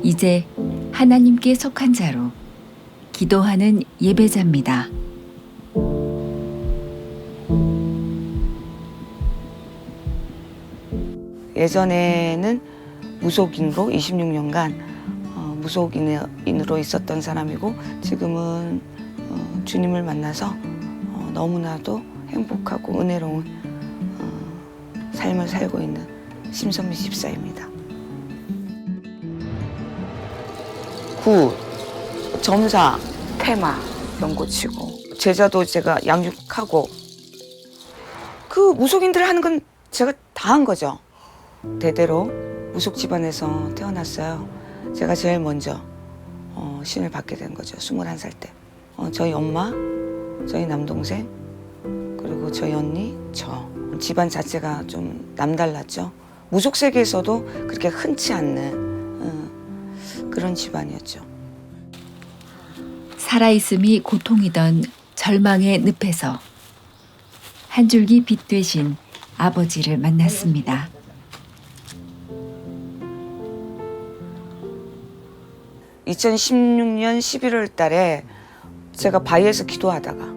이제 하나님께 속한 자로 기도하는 예배자입니다. 예전에는 무속인으로 26년간 무속인으로 있었던 사람이고, 지금은 주님을 만나서 너무나도 행복하고 은혜로운 삶을 살고 있는 심선미 집사입니다. 구, 점사, 테마 이런 거 치고, 제자도 제가 양육하고, 그 무속인들 하는 건 제가 다 한 거죠. 대대로 무속 집안에서 태어났어요. 제가 제일 먼저 신을 받게 된 거죠. 21살 때. 저희 엄마, 저희 남동생, 그리고 저희 언니, 저. 집안 자체가 좀 남달랐죠. 무속 세계에서도 그렇게 흔치 않는 그런 집안이었죠. 살아있음이 고통이던 절망의 늪에서 한 줄기 빛 되신 아버지를 만났습니다. (2016년 11월) 달에 제가 바위에서 기도하다가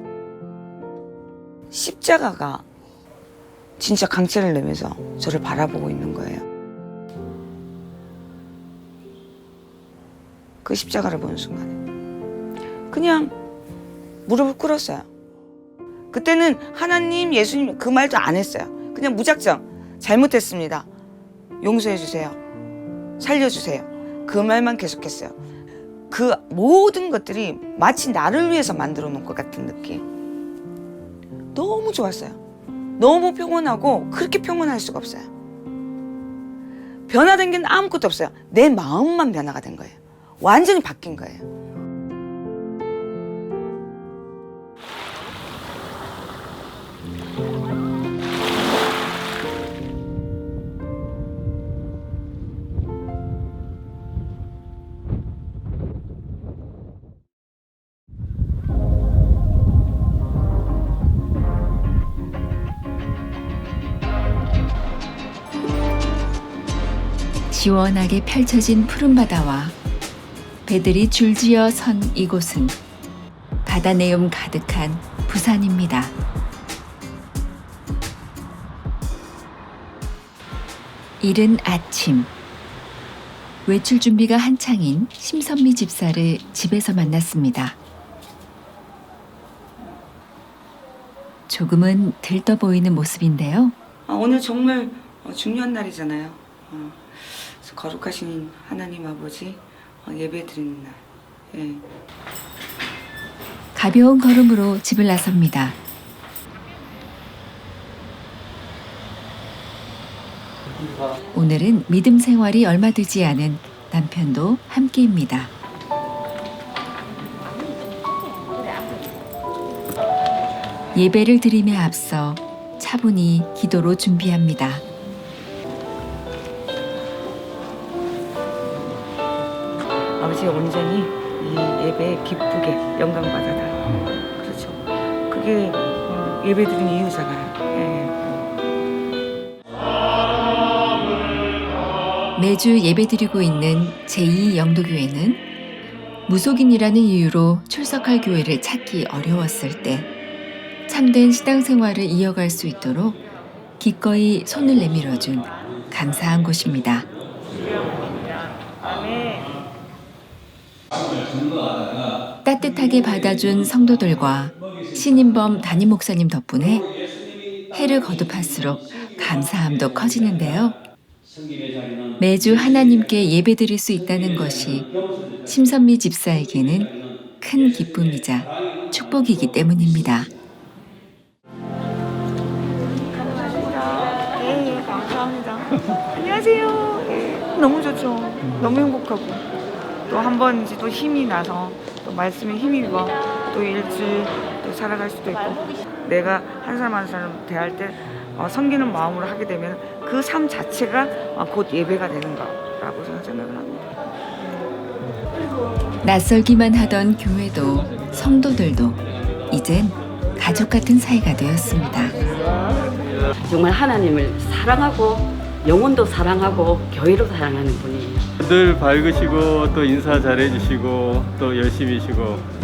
십자가가 진짜 강체를 내면서 저를 바라보고 있는 거예요. 그 십자가를 보는 순간에 그냥 무릎을 꿇었어요. 그때는 하나님, 예수님 그 말도 안 했어요. 그냥 무작정 잘못했습니다, 용서해 주세요, 살려주세요, 그 말만 계속했어요. 그 모든 것들이 마치 나를 위해서 만들어 놓은 것 같은 느낌. 너무 좋았어요. 너무 평온하고, 그렇게 평온할 수가 없어요. 변화된 게 아무것도 없어요. 내 마음만 변화가 된 거예요. 완전히 바뀐 거예요. 시원하게 펼쳐진 푸른 바다와 배들이 줄지어 선 이곳은 바다 내음 가득한 부산입니다. 이른 아침, 외출 준비가 한창인 심선미 집사를 집에서 만났습니다. 조금은 들떠 보이는 모습인데요. 오늘 정말 중요한 날이잖아요. 그래서 거룩하신 하나님 아버지 예배 드리는 날. 예. 가벼운 걸음으로 집을 나섭니다. 오늘은 믿음 생활이 얼마 되지 않은 남편도 함께입니다. 예배를 드림에 앞서 차분히 기도로 준비합니다. 아버지 온전히 이 예배에 기쁘게 영광받아달라고. 그렇죠. 그게 예배 드린 이유잖아요. 예. 매주 예배드리고 있는 제2영도교회는 무속인이라는 이유로 출석할 교회를 찾기 어려웠을 때 참된 신앙생활을 이어갈 수 있도록 기꺼이 손을 내밀어준 감사한 곳입니다. 따뜻하게 받아준 성도들과 신인범 담임 목사님 덕분에 해를 거듭할수록 감사함도 커지는데요. 매주 하나님께 예배드릴 수 있다는 것이 심선미 집사에게는 큰 기쁨이자 축복이기 때문입니다. 예, 감사합니다. 안녕하세요. 예, 너무 좋죠. 너무 행복하고, 또 한 번 이제 또 힘이 나서 또 말씀에 힘입어 또 일주일 또 살아갈 수도 있고, 내가 한 사람 한 사람 대할 때 섬기는 마음으로 하게 되면 그 삶 자체가 곧 예배가 되는 거라고 저는 생각을 합니다. 낯설기만 하던 교회도 성도들도 이젠 가족 같은 사이가 되었습니다. 정말 하나님을 사랑하고 영혼도 사랑하고 교회도 사랑하는 분이에요. 늘 밝으시고 또 인사 잘해주시고 또 열심히시고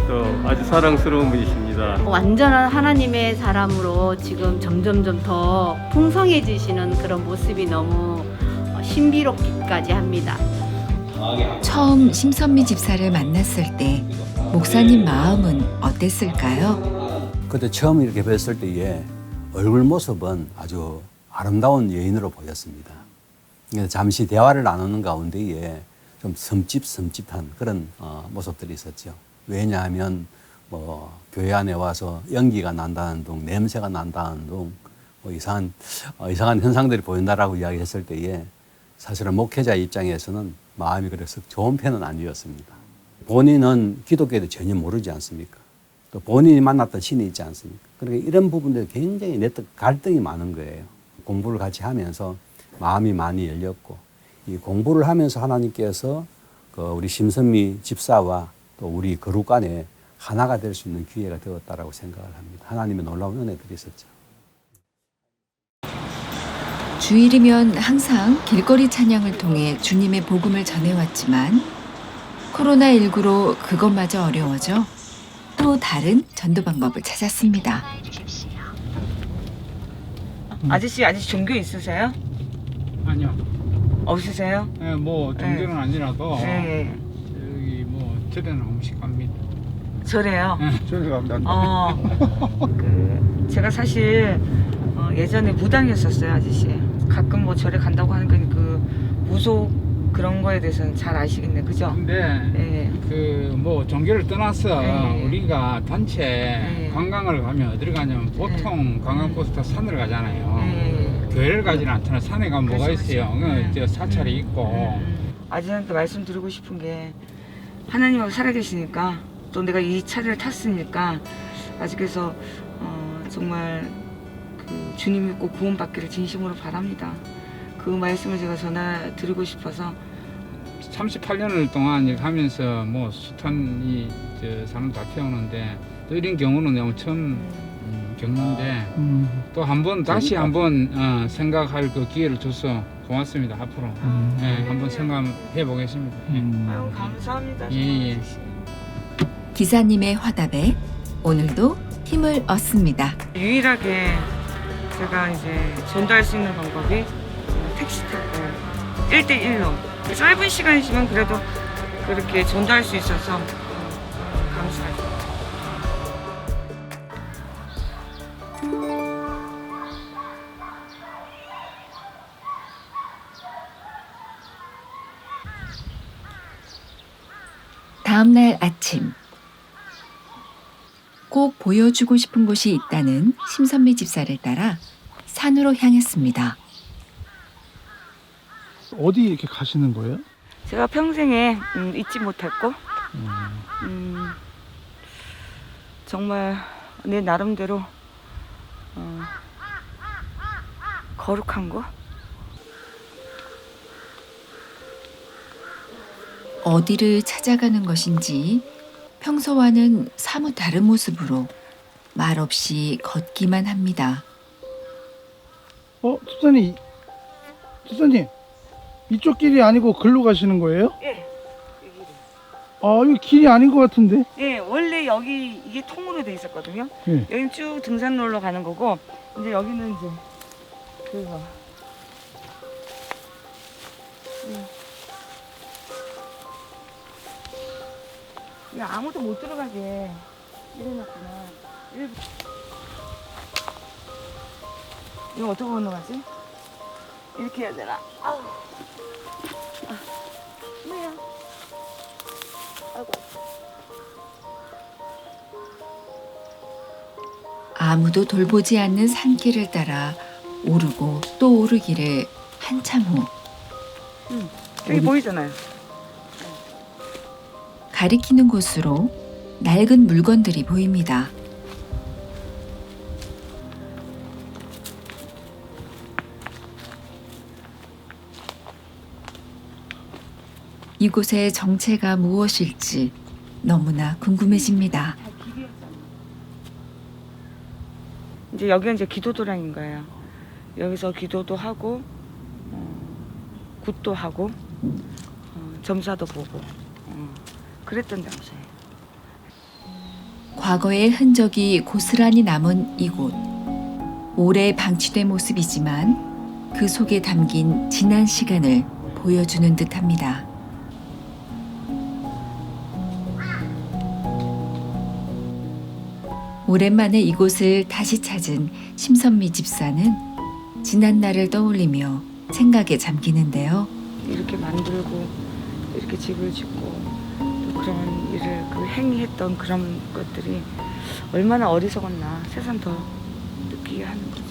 또 아주 사랑스러운 분이십니다. 완전한 하나님의 사람으로 지금 점점점 더 풍성해지시는 그런 모습이 너무 신비롭기까지 합니다. 처음 심선미 집사를 만났을 때 목사님 마음은 어땠을까요? 그때 처음 이렇게 뵀을 때에 얼굴 모습은 아주 아름다운 여인으로 보였습니다. 잠시 대화를 나누는 가운데에 좀 섬찟한 그런 모습들이 있었죠. 왜냐하면 뭐 교회 안에 와서 연기가 난다는 둥, 냄새가 난다는 둥, 뭐 이상한 현상들이 보인다라고 이야기했을 때에 사실은 목회자 입장에서는 마음이 그래서 좋은 편은 아니었습니다. 본인은 기독교에 전혀 모르지 않습니까? 또 본인이 만났던 신이 있지 않습니까? 그러니까 이런 부분들이 굉장히 내적 갈등이 많은 거예요. 공부를 같이 하면서 마음이 많이 열렸고, 이 공부를 하면서 하나님께서 우리 심선미 집사와 또 우리 거룩 안에 하나가 될 수 있는 기회가 되었다라고 생각을 합니다. 하나님의 놀라운 은혜들이 있었죠. 주일이면 항상 길거리 찬양을 통해 주님의 복음을 전해왔지만 코로나19로 그것마저 어려워져 또 다른 전도 방법을 찾았습니다. 아저씨 종교 있으세요? 아니요. 없으세요? 예, 뭐 종교는 아니라도 네. 여기 뭐 절에는 음식 갑니다. 저래요. 절에 갑니다. 제가 사실 예전에 무당이었었어요, 아저씨. 가끔 뭐 절에 간다고 하는 건 그 무속 그런 거에 대해서는 잘 아시겠네, 그죠? 근데 네. 그 뭐 종교를 떠나서 네. 우리가 단체 네. 관광을 가면 어디를 가냐면 보통 관광버스 타고 산을 가잖아요. 네. 교회를 가지는 않잖아요. 산에 가면 뭐가 그렇죠, 있어요? 그렇죠. 저 사찰이 있고. 아저씨한테 말씀드리고 싶은 게 하나님하고 살아계시니까 또 내가 이 차를 탔으니까 아직에서 정말 그 주님 믿고 구원받기를 진심으로 바랍니다. 그 말씀을 제가 전해드리고 싶어서 38년을 동안 이렇게 하면서 뭐 숱한 사람 다 태우는데 또 이런 경우는 내가 처음 겪는데 또 한번 다시 한번 생각할 그 기회를 줘서 고맙습니다. 앞으로 한번 생각해 보겠습니다. 아유 감사합니다. 예. 기사님의 화답에 오늘도 힘을 얻습니다. 유일하게 제가 이제 전도할 수 있는 방법이 택시 타고 1대1로 짧은 시간이지만 그래도 그렇게 전도할 수 있어서 감사해요. 다음 날 아침 꼭 보여주고 싶은 곳이 있다는 심선미 집사를 따라 산으로 향했습니다. 어디 이렇게 가시는 거예요? 제가 평생에 잊지 못할 거 정말 내 나름대로 거룩한 거 어디를 찾아가는 것인지 평소와는 사뭇 다른 모습으로 말없이 걷기만 합니다. 집사님, 이쪽 길이 아니고 글로 가시는 거예요? 예. 이거 길이 아닌 것 같은데? 예, 원래 여기 이게 통으로 돼 있었거든요. 예. 여기는 쭉 등산로로 가는 거고 이제 여기는 이제 그거 야, 아무도 못 들어가게 이래놨구나. 이거 어떻게 건너가지? 이렇게 해야 되나? 아우. 뭐야? 아이고. 아무도 돌보지 않는 산길을 따라 오르고 또 오르기를 한참 후 여기 보이잖아요. 가리키는 곳으로 낡은 물건들이 보입니다. 이곳의 정체가 무엇일지 너무나 궁금해집니다. 이제 여기는 이제 기도도량인 거예요. 여기서 기도도 하고 굿도 하고 점사도 보고 그랬던 당시에. 과거의 흔적이 고스란히 남은 이곳. 오래 방치된 모습이지만 그 속에 담긴 지난 시간을 보여주는 듯합니다. 오랜만에 이곳을 다시 찾은 심선미 집사는 지난 날을 떠올리며 생각에 잠기는데요. 이렇게 만들고 이렇게 집을 짓고 또 그런 일을 그 행위했던 그런 것들이 얼마나 어리석었나 새삼 더 느끼게 하는 거죠.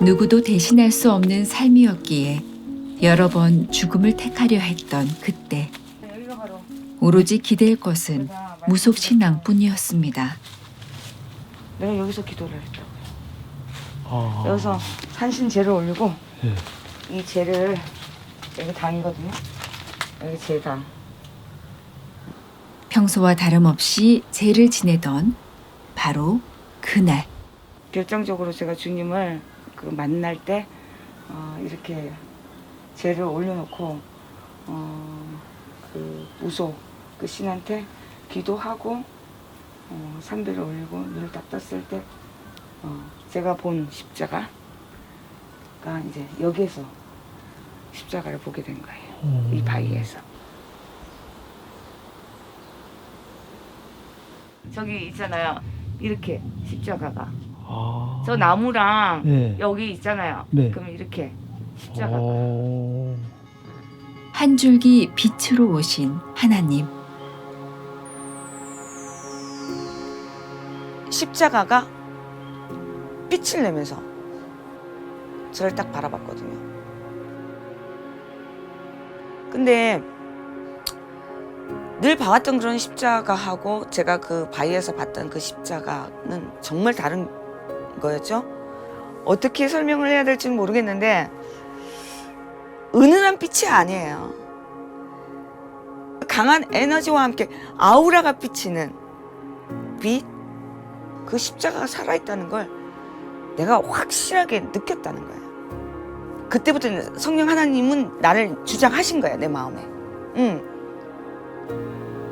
누구도 대신할 수 없는 삶이었기에 여러 번 죽음을 택하려 했던 그때 여기가 바로 오로지 기댈 것은 무속 신앙뿐이었습니다. 내가 여기서 기도를 했다고요. 여기서 산신제를 올리고 이 제를 여기 당이거든요. 여기 제당. 평소와 다름없이 제를 지내던 바로 그날. 결정적으로 제가 주님을 그 만날 때 이렇게 제를 올려놓고 그 무속 그 신한테 기도하고 삼배를 올리고 눈을 딱 떴을 때 제가 본 십자가가 이제 여기에서 십자가를 보게 된 거예요. 이 바위에서. 저기 있잖아요. 이렇게 십자가가. 저 나무랑 네. 여기 있잖아요. 네. 그럼 이렇게 십자가가. 한 줄기 빛으로 오신 하나님. 십자가가 빛을 내면서 저를 딱 바라봤거든요. 근데 늘 봐왔던 그런 십자가하고 제가 그 바위에서 봤던 그 십자가는 정말 다른 거였죠. 어떻게 설명을 해야 될지는 모르겠는데 은은한 빛이 아니에요. 강한 에너지와 함께 아우라가 비치는 빛, 그 십자가가 살아있다는 걸 내가 확실하게 느꼈다는 거예요. 그때부터 성령 하나님은 나를 주장하신 거예요, 내 마음에.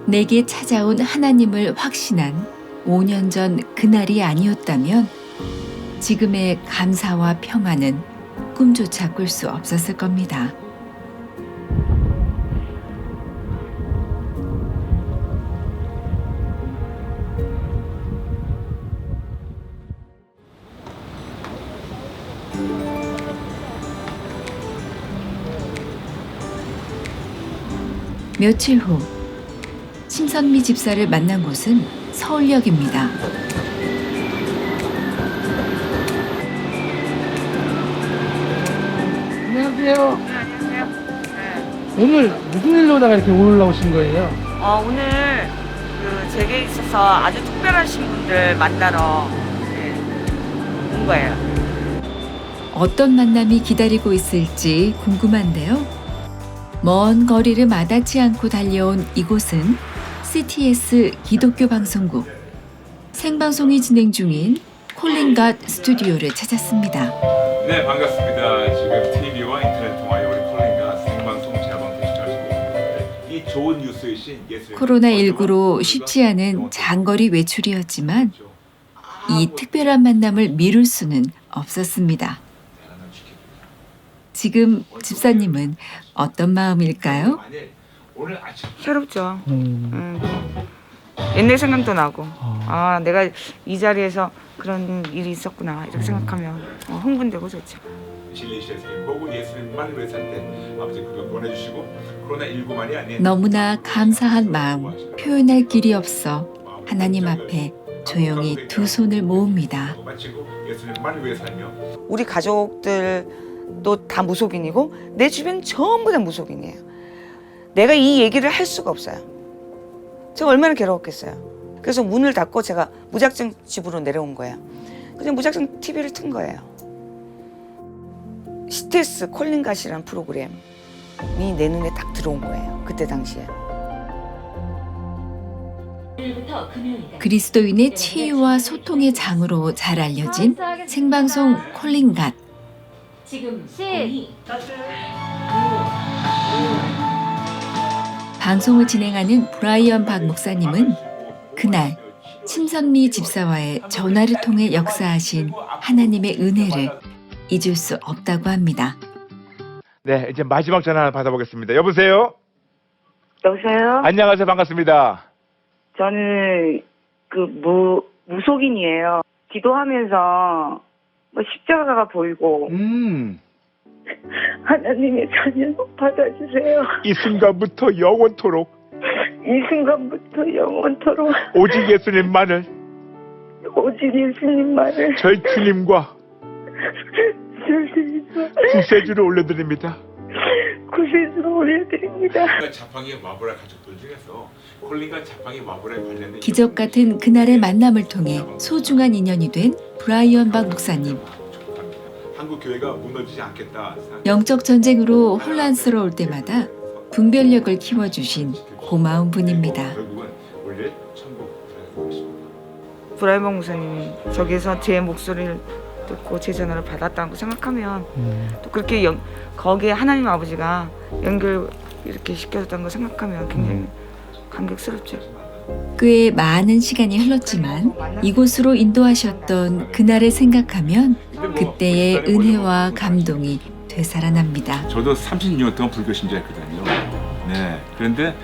내게 찾아온 하나님을 확신한 5년 전 그날이 아니었다면 지금의 감사와 평안은 꿈조차 꿀 수 없었을 겁니다. 며칠 후 심선미 집사를 만난 곳은 서울역입니다. 안녕하세요. 네, 안녕하세요. 네. 오늘 무슨 일로다가 이렇게 올라오신 거예요? 오늘 그 제게 있어서 아주 특별하신 분들 만나러 온 거예요. 어떤 만남이 기다리고 있을지 궁금한데요. 먼 거리를 마다치 않고 달려온 이곳은 CTS 기독교 방송국. 생방송이 진행 중인 콜링갓 스튜디오를 찾았습니다. 네, 반갑습니다. 지금 TV와 인터넷 통하여 우리 콜링갓 생방송 재방 게시하시고 이 좋은 뉴스이신 예수님 코로나19로 쉽지 않은 장거리 외출이었지만 이 특별한 만남을 미룰 수는 없었습니다. 지금 집사님은 어떤 마음일까요? 오늘 아침 새롭죠. 옛날 생각도 나고 내가 이 자리에서 그런 일이 있었구나 이렇게 생각하면 흥분되고 좋죠. 진리시에서 보고 예수님만 위해서 때 아버지 그거 보내주시고 코로나19만이 아닌 너무나 감사한 마음 표현할 길이 없어 하나님 앞에 조용히 두 손을 모읍니다. 마치고 예수님만 위해 살며 우리 가족들도 다 무속인이고 내 주변 전부 다 무속인이에요. 내가 이 얘기를 할 수가 없어요. 제가 얼마나 괴로웠겠어요. 그래서 문을 닫고 제가 무작정 집으로 내려온 거예요. 그냥 무작정 TV를 튼 거예요. CTS 콜링갓이라는 프로그램이 내 눈에 딱 들어온 거예요. 그때 당시에. 그리스도인의 치유와 소통의 장으로 잘 알려진 생방송 콜링갓. 지금 10, 9, 방송을 진행하는 브라이언 박 목사님은 그날 심선미 집사와의 전화를 통해 역사하신 하나님의 은혜를 잊을 수 없다고 합니다. 네, 이제 마지막 전화 하나 받아보겠습니다. 여보세요? 여보세요? 안녕하세요. 반갑습니다. 저는 무속인이에요. 기도하면서 십자가가 보이고 하나님의 자녀 받아주세요. 이 순간부터 영원토록 이 순간부터 영원토록 오직 예수님만을 오직 예수님만을 저희 주님과 주님과 구세주를 올려드립니다. 구세주를 올려드립니다. 자팡이 마블의 가족들 중에서 콜린과 자팡이 마블에 관련된 기적 같은 그날의 만남을 통해 소중한 인연이 된 브라이언 박 목사님. 한국 교회가 무너지지 않겠다. 영적 전쟁으로 혼란스러울 때마다 분별력을 키워주신 고마운 분입니다. 결국은 원래 천국 들어가고 있습니다. 브라이언 목사님이 저기서 제 목소리를 듣고 제 전화를 받았다고 생각하면 또 그렇게 거기에 하나님 아버지가 연결 이렇게 시켜줬다는 걸 생각하면 굉장히 감격스럽죠. 꽤 많은 시간이 흘렀지만 이곳으로 인도하셨던 그날을 생각하면 그때의 은혜와 감동이 되살아납니다. 저도 30년 동안 불교 신자였거든요. 네. 그런데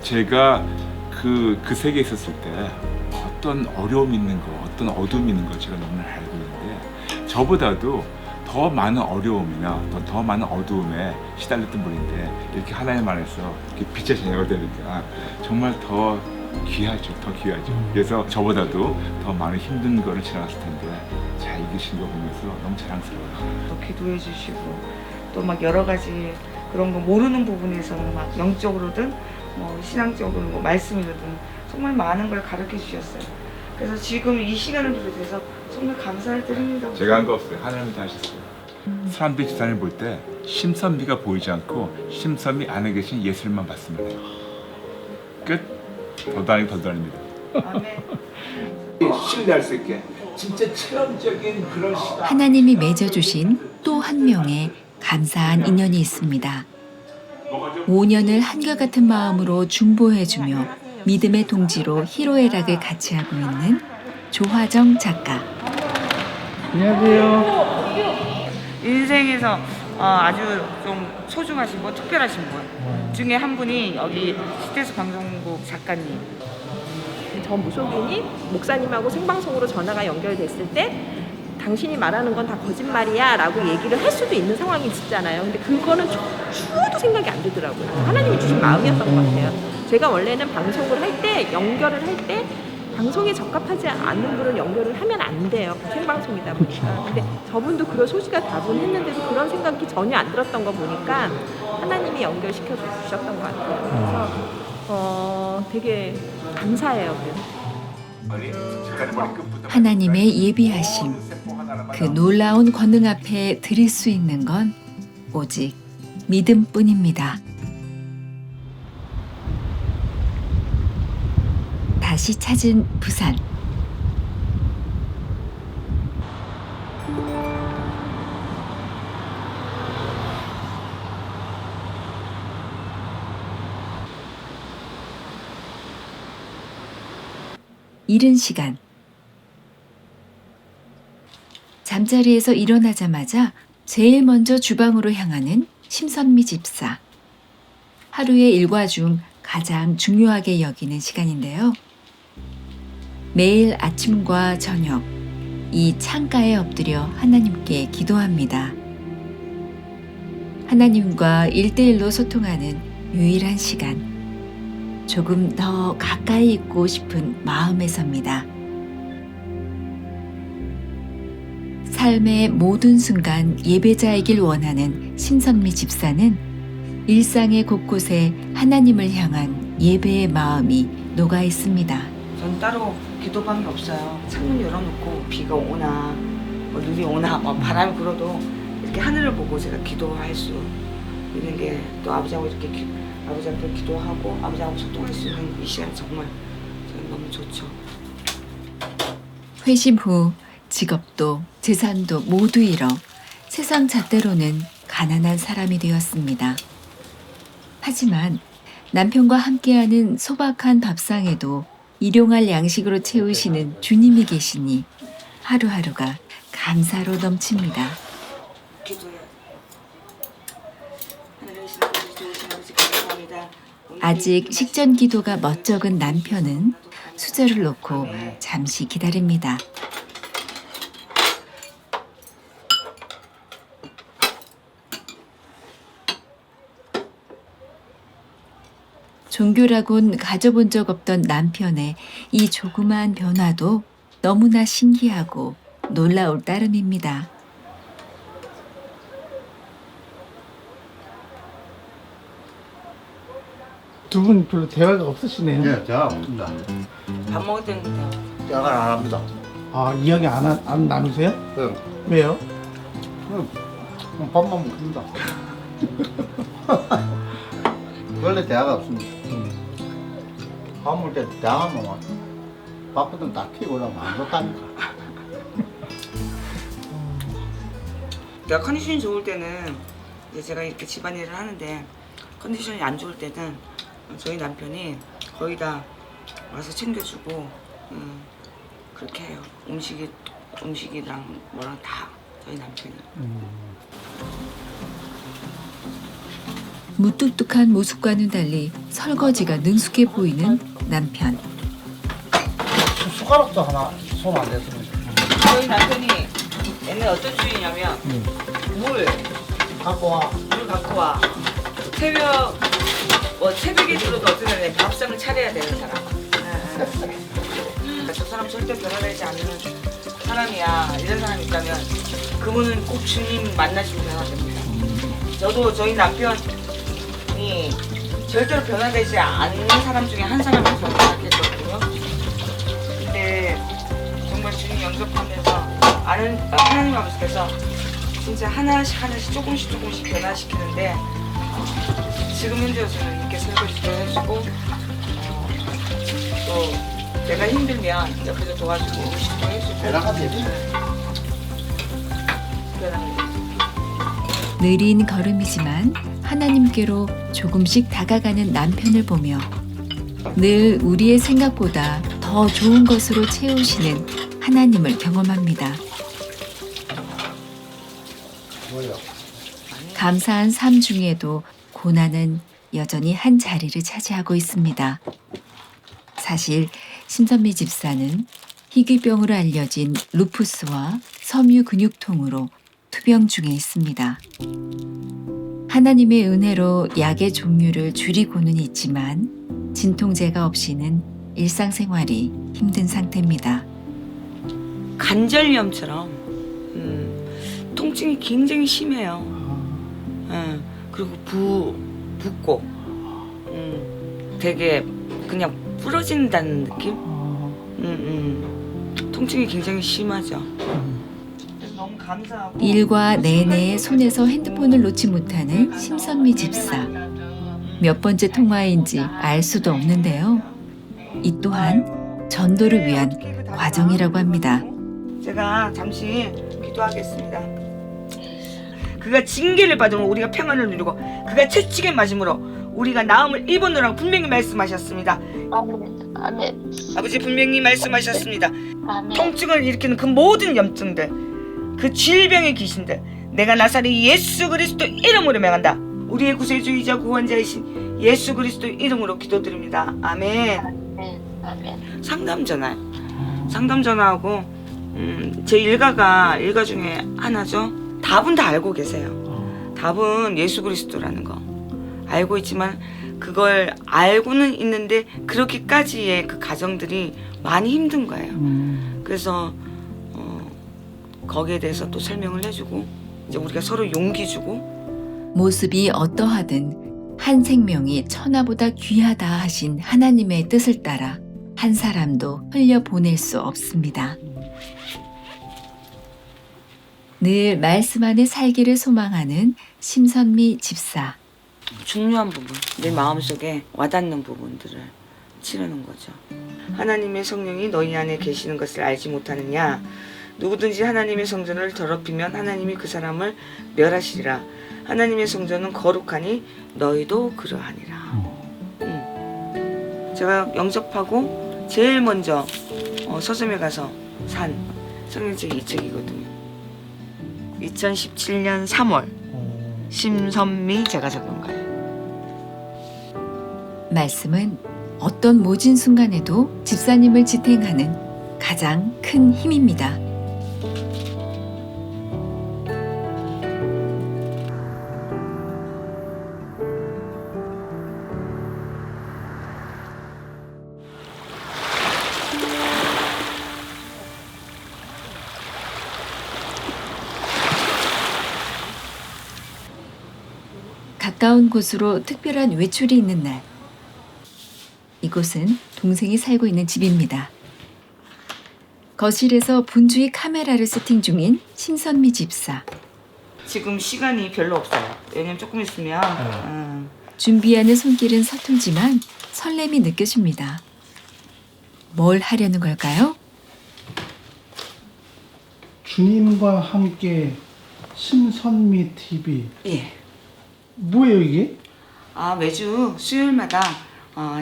제가 그 세계에 있었을 때 어떤 어려움이 있는 거, 어떤 어둠이 있는 거 제가 너무나 알고 있는데 저보다도 더 많은 어려움이나 더 많은 어두움에 시달렸던 분인데 이렇게 하나님 안에서 이렇게 빛의 자녀가 되니까 정말 더 귀하죠. 더 귀하죠. 그래서 저보다도 더 많은 힘든 거를 지나갔을 텐데 잘 이기신 거 보면서 너무 자랑스러워요. 또 기도해 주시고 또 막 여러 가지 그런 거 모르는 부분에서는 막 영적으로든 뭐 신앙적으로 뭐 말씀이든 정말 많은 걸 가르쳐 주셨어요. 그래서 지금 이 시간을 비롯해서 정말 감사를 드립니다. 제가 한 거 없어요. 하나님이 다 하셨어요. 사람들이 집사님 볼 때 심선미가 보이지 않고 심선미 안에 계신 예수님만 봤습니다. 끝. 더도 아니고 덜도 아닙니다. 신뢰할 수 있게 진짜 체험적인 그런 시간. 하나님이 맺어주신 또 한 명의 감사한 인연이 있습니다. 5년을 한결같은 마음으로 중보해주며 믿음의 동지로 희로애락을 같이 하고 있는 조화정 작가. 안녕하세요. 인생에서 아주 좀 소중하시고 특별하신 분 중에 한 분이 여기 스테이스 방송국 작가님. 저 무속인이 목사님하고 생방송으로 전화가 연결됐을 때 당신이 말하는 건 다 거짓말이야 라고 얘기를 할 수도 있는 상황이 있잖아요. 근데 그거는 추워도 생각이 안 들더라고요. 하나님이 주신 마음이었던 것 같아요. 제가 원래는 방송을 할 때 연결을 할 때 방송에 적합하지 않는 분은 연결을 하면 안 돼요. 생방송이다 보니까. 근데 저분도 그런 소식을 다분했는데도 그런 생각이 전혀 안 들었던 거 보니까 하나님이 연결시켜 주셨던 것 같아요. 그래서 되게 감사해요. 하나님의 예비하심, 그 놀라운 권능 앞에 드릴 수 있는 건 오직 믿음뿐입니다. 다시 찾은 부산. 이른 시간. 잠자리에서 일어나자마자 제일 먼저 주방으로 향하는 심선미 집사. 하루의 일과 중 가장 중요하게 여기는 시간인데요. 매일 아침과 저녁 이 창가에 엎드려 하나님께 기도합니다. 하나님과 1대1로 소통하는 유일한 시간. 조금 더 가까이 있고 싶은 마음에서입니다. 삶의 모든 순간 예배자이길 원하는 심선미 집사는 일상의 곳곳에 하나님을 향한 예배의 마음이 녹아 있습니다. 전 따로 기도방이 없어요. 창문 열어놓고 비가 오나 뭐 눈이 오나 뭐 바람이 불어도 이렇게 하늘을 보고 제가 기도할 수 있는 게 또 아버지하고 이렇게 아버지 앞에 기도하고 아버지하고 소통할 수 있는 이 시간이 정말 저는 너무 좋죠. 회심 후 직업도 재산도 모두 잃어 세상 잣대로는 가난한 사람이 되었습니다. 하지만 남편과 함께하는 소박한 밥상에도 일용할 양식으로 채우시는 주님이 계시니 하루하루가 감사로 넘칩니다. 아직 식전 기도가 멋쩍은 남편은 수저를 놓고 잠시 기다립니다. 종교라곤 가져본 적 없던 남편의 이 조그마한 변화도 너무나 신기하고 놀라울 따름입니다. 두 분 별로 대화가 없으시네요. 네, 대화 없습니다. 밥 먹을 때는 돼요. 대화를 안 합니다. 아, 이야기 안 나누세요? 네. 왜요? 그냥 밥만 먹습니다. 원래 대화가 없습니다. 밥 먹을 때 대화하면 밥부터 딱 튀고 그러면 안 좋다니까. 내가 컨디션이 좋을 때는 이제 제가 이렇게 집안일을 하는데 컨디션이 안 좋을 때는 저희 남편이 거의 다 와서 챙겨주고 그렇게 해요. 음식이랑 뭐랑 다 저희 남편이. 무뚝뚝한 모습과는 달리 설거지가 능숙해 보이는 남편. 숟가락도 하나 손 안 댔습니다. 저희 남편이 옛날에 어떤 주의냐면 물 갖고 와. 새벽에 들어도 어쩌면 밥상을 차려야 되는 사람. 저 사람 절대 변화되지 않는 사람이야. 이런 사람이 있다면 그분은 꼭 주님 만나시면 변화됩니다. 저도 저희 남편이 절대로 변화되지 않는 사람 중에 한 사람이라고 생각했거든요. 근데 정말 주님 영접하면서 하나님 아버지께서 진짜 하나씩 조금씩 변화시키는데 지금 현재 저는 이렇게 설거지도 해주고 또 내가 힘들면 옆에서 도와주고 음식도 해주고 배나가 되지. 느린 걸음이지만 하나님께로 조금씩 다가가는 남편을 보며 늘 우리의 생각보다 더 좋은 것으로 채우시는 하나님을 경험합니다. 감사한 삶 중에도 고난은 여전히 한 자리를 차지하고 있습니다. 사실 심선미 집사는 희귀병으로 알려진 루푸스와 섬유 근육통으로 투병 중에 있습니다. 하나님의 은혜로 약의 종류를 줄이고는 있지만 진통제가 없이는 일상생활이 힘든 상태입니다. 관절염처럼 통증이 굉장히 심해요. 그리고 붓고 되게 그냥 부러진다는 느낌? 통증이 굉장히 심하죠. 너무 감사하고 일과 내내 손에서 핸드폰을 놓지 못하는 심선미 집사. 몇 번째 통화인지 알 수도 없는데요. 이 또한 전도를 위한 과정이라고 합니다. 제가 잠시 기도하겠습니다. 그가 징계를 받으면 우리가 평안을 누리고 그가 채찍에 맞음으로 우리가 나음을 입었노라고 분명히 말씀하셨습니다. 아멘. 아버지 분명히 말씀하셨습니다. 아멘. 통증을 일으키는 그 모든 염증들, 그 질병의 귀신들, 내가 나사렛 예수 그리스도 이름으로 명한다. 우리의 구세주이자 구원자이신 예수 그리스도 이름으로 기도드립니다. 아멘. 아멘. 상담 전화하고 제 일가 중에 하나죠. 답은 다 알고 계세요. 답은 예수 그리스도라는 거 알고 있지만 그걸 알고는 있는데 그렇게까지의 그 가정들이 많이 힘든 거예요. 그래서 거기에 대해서 또 설명을 해주고 이제 우리가 서로 용기 주고 모습이 어떠하든 한 생명이 천하보다 귀하다 하신 하나님의 뜻을 따라 한 사람도 흘려보낼 수 없습니다. 늘 말씀 안에 살기를 소망하는 심선미 집사. 중요한 부분, 내 마음속에 와닿는 부분들을 치르는 거죠. 하나님의 성령이 너희 안에 계시는 것을 알지 못하느냐? 누구든지 하나님의 성전을 더럽히면 하나님이 그 사람을 멸하시리라. 하나님의 성전은 거룩하니 너희도 그러하니라. 제가 영접하고 제일 먼저 서점에 가서 산 성경책이 이 책이거든요. 2017년 3월 심선미 제가 적은 거예요. 말씀은 어떤 모진 순간에도 집사님을 지탱하는 가장 큰 힘입니다. 가까운 곳으로 특별한 외출이 있는 날. 이곳은 동생이 살고 있는 집입니다. 거실에서 분주히 카메라를 세팅 중인 심선미 집사. 지금 시간이 별로 없어요. 왜냐면 조금 있으면 준비하는 손길은 서툴지만 설렘이 느껴집니다. 뭘 하려는 걸까요? 주님과 함께 심선미 TV. 예. 뭐예요 이게? 매주 수요일마다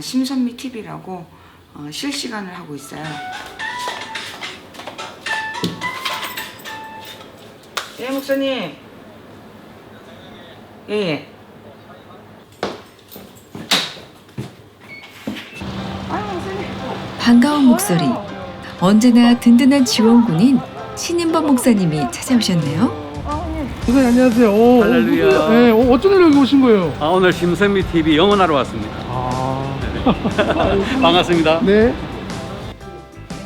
심선미 TV라고 실시간을 하고 있어요. 예, 목사님. 예. 반가운 목소리. 언제나 든든한 지원군인 신인범 목사님이 찾아오셨네요. 선생님 안녕하세요. 할렐루야. 네, 어쩐 일로 여기 오신 거예요? 오늘 심선미 TV 영원하러 왔습니다. 반갑습니다. 네.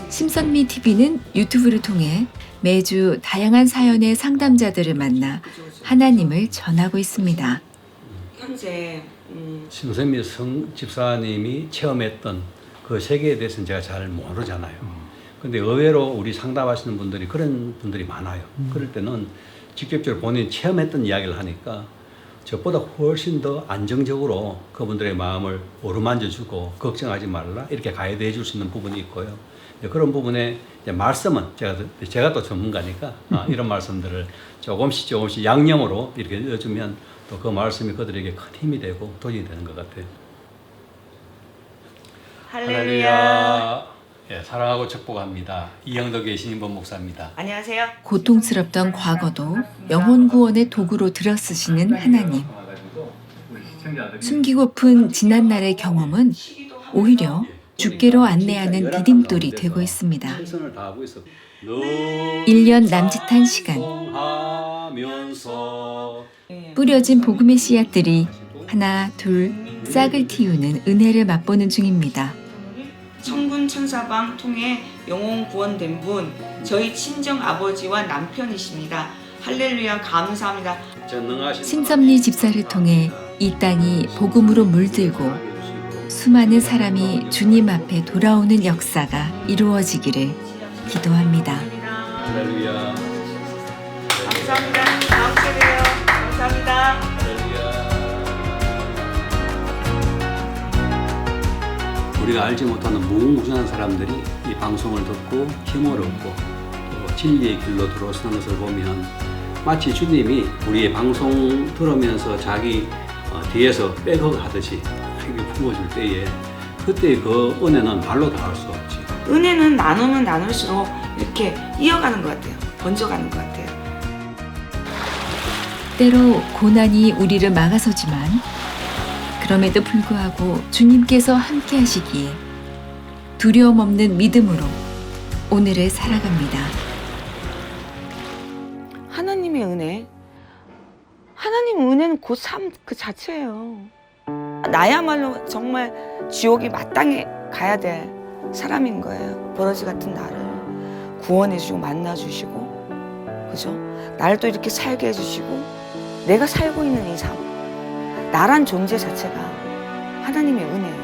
심선미 TV는 유튜브를 통해 매주 다양한 사연의 상담자들을 만나 하나님을 전하고 있습니다. 현재 심선미 집사님이 체험했던 그 세계에 대해서는 제가 잘 모르잖아요. 근데 의외로 우리 상담하시는 분들이 그런 분들이 많아요. 그럴 때는 직접적으로 본인이 체험했던 이야기를 하니까 저보다 훨씬 더 안정적으로 그분들의 마음을 어루만져주고 걱정하지 말라 이렇게 가이드해 줄 수 있는 부분이 있고요. 그런 부분에 이제 말씀은 제가 또 전문가니까 이런 말씀들을 조금씩 양념으로 이렇게 넣어주면 또 그 말씀이 그들에게 큰 힘이 되고 도전이 되는 것 같아요. 할렐루야. 예, 사랑하고 축복합니다. 이영덕의 신인범 목사입니다. 안녕하세요. 고통스럽던 과거도 영혼 구원의 도구로 들어쓰시는 하나님. 숨기고픈 지난날의 경험은 오히려 주께로 안내하는 디딤돌이 되고 있습니다. 1년 남짓한 시간. 뿌려진 복음의 씨앗들이 하나, 둘 싹을 틔우는 은혜를 맛보는 중입니다. 천군 천사방 통해 영혼 구원된 분 저희 친정 아버지와 남편이십니다. 할렐루야 감사합니다. 심선미 집사를 통해 이 땅이 복음으로 물들고 수많은 사람이 주님 앞에 돌아오는 역사가 이루어지기를 기도합니다. 할렐루야. 감사합니다. 다음 주에 봬요. 감사합니다. 우리가 알지 못하는 무궁무진한 사람들이 이 방송을 듣고 힘을 얻고 또 진리의 길로 들어서는 것을 보면 마치 주님이 우리의 방송 들으면서 자기 뒤에서 백허그 하듯이 이렇게 품어줄 때에 그때 그 은혜는 말로 다 할 수 없지. 은혜는 나누면 나눌수록 이렇게 이어가는 것 같아요. 번져가는 것 같아요. 때로 고난이 우리를 막아서지만 그럼에도 불구하고 주님께서 함께 하시기에 두려움 없는 믿음으로 오늘을 살아갑니다. 하나님의 은혜. 하나님 은혜는 곧 삶 그 자체예요. 나야말로 정말 지옥이 마땅히 가야 될 사람인 거예요. 버러지 같은 나를 구원해주고 만나주시고, 그죠? 나를 또 이렇게 살게 해주시고, 내가 살고 있는 이 삶, 나란 존재 자체가 하나님의 은혜예요.